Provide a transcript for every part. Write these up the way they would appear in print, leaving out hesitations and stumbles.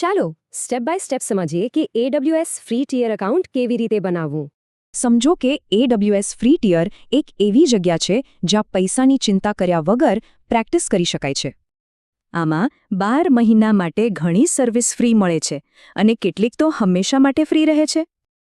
ચાલો step by step સમજીએ કે AWS ફ્રી ટિયર એકાઉન્ટ કેવી રીતે બનાવવું. સમજો કે AWS ફ્રી ટિયર એક એવી જગ્યા છે જ્યાં પૈસાની ચિંતા કર્યા વગર પ્રેક્ટિસ કરી શકાય છે. આમાં 12 મહિના માટે ઘણી સર્વિસ ફ્રી મળે છે અને કેટલીક તો હંમેશા માટે ફ્રી રહે છે.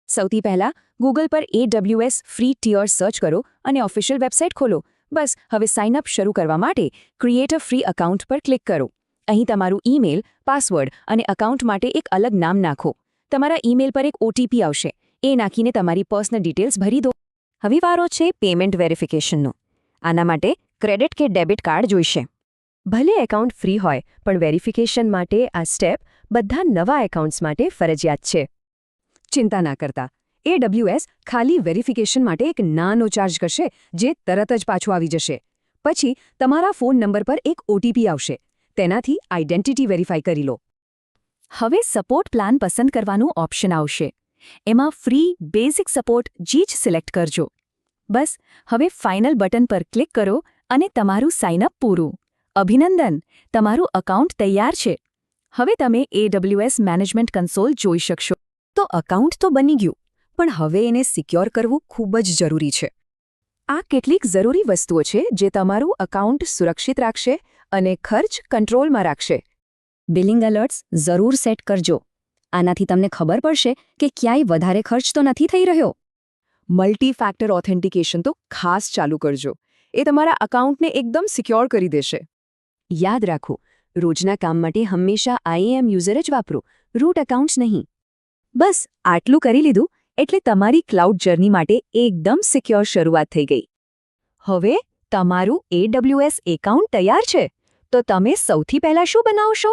સૌથી પહેલા ગૂગલ પર AWS ફ્રી ટિયર સર્ચ કરો અને ઓફિશિયલ વેબસાઇટ ખોલો. બસ હવે સાઇન અપ શરૂ કરવા માટે ક્રિએટ અ ફ્રી અકાઉન્ટ પર ક્લિક કરો. અહીં તમારું ઈમેલ, પાસવર્ડ અને અકાઉન્ટ માટે એક અલગ નામ નાખો. તમારા ઈમેલ પર એક OTP આવશે. એ નાખીને તમારી પર્સનલ ડિટેલ્સ ભરી દો. હવે વારો છે પેમેન્ટ વેરિફિકેશનનો. આના માટે ક્રેડિટ કે ડેબિટ કાર્ડ જોઈશે. ભલે એકાઉન્ટ ફ્રી હોય પણ વેરિફિકેશન માટે આ સ્ટેપ બધા નવા એકાઉન્ટ્સ માટે ફરજિયાત છે. ચિંતા ના કરતા, AWS ખાલી વેરિફિકેશન માટે એક નાનો ચાર્જ કરશે જે તરત જ પાછો આવી જશે. પછી તમારા ફોન નંબર પર એક OTP આવશે. તેનાથી આઇડેન્ટિટી વેરીફાઈ કરી લો. હવે સપોર્ટ પ્લાન પસંદ કરવાનું ઓપ્શન આવશે. એમાં ફ્રી બેઝિક સપોર્ટ જ સિલેક્ટ કરજો. બસ હવે ફાઇનલ બટન પર ક્લિક કરો અને તમારું સાઇનઅપ પૂરું. અભિનંદન, તમારું અકાઉન્ટ તૈયાર છે. હવે તમે AWS મેનેજમેન્ટ કન્સોલ જોઈ શકશો. તો અકાઉન્ટ તો બની ગયું, પણ હવે એને સિક્યોર કરવું ખૂબ જ જરૂરી છે. આ કેટલીક જરૂરી વસ્તુઓ છે જે તમારું અકાઉન્ટ સુરક્ષિત રાખશે અને ખર્ચ કંટ્રોલમાં રાખશે. બિલિંગ એલર્ટ્સ જરૂર સેટ કરજો. આનાથી તમને ખબર પડશે કે ક્યાંય વધારે ખર્ચ તો નથી થઈ રહ્યો. મલ્ટી ફેક્ટર ઓથેન્ટિકેશન તો ખાસ ચાલુ કરજો. એ તમારા અકાઉન્ટને એકદમ સિક્યોર કરી દેશે. યાદ રાખો, રોજના કામ માટે હંમેશા IAM યુઝર જ વાપરો, રૂટ એકાઉન્ટ્સ નહીં. બસ આટલું કરી લીધું એટલે તમારી ક્લાઉડ જર્ની માટે એકદમ સિક્યોર શરૂઆત થઈ ગઈ. હવે તમારું AWS એકાઉન્ટ તૈયાર છે. તો તમે સૌથી પહેલાં શું બનાવશો?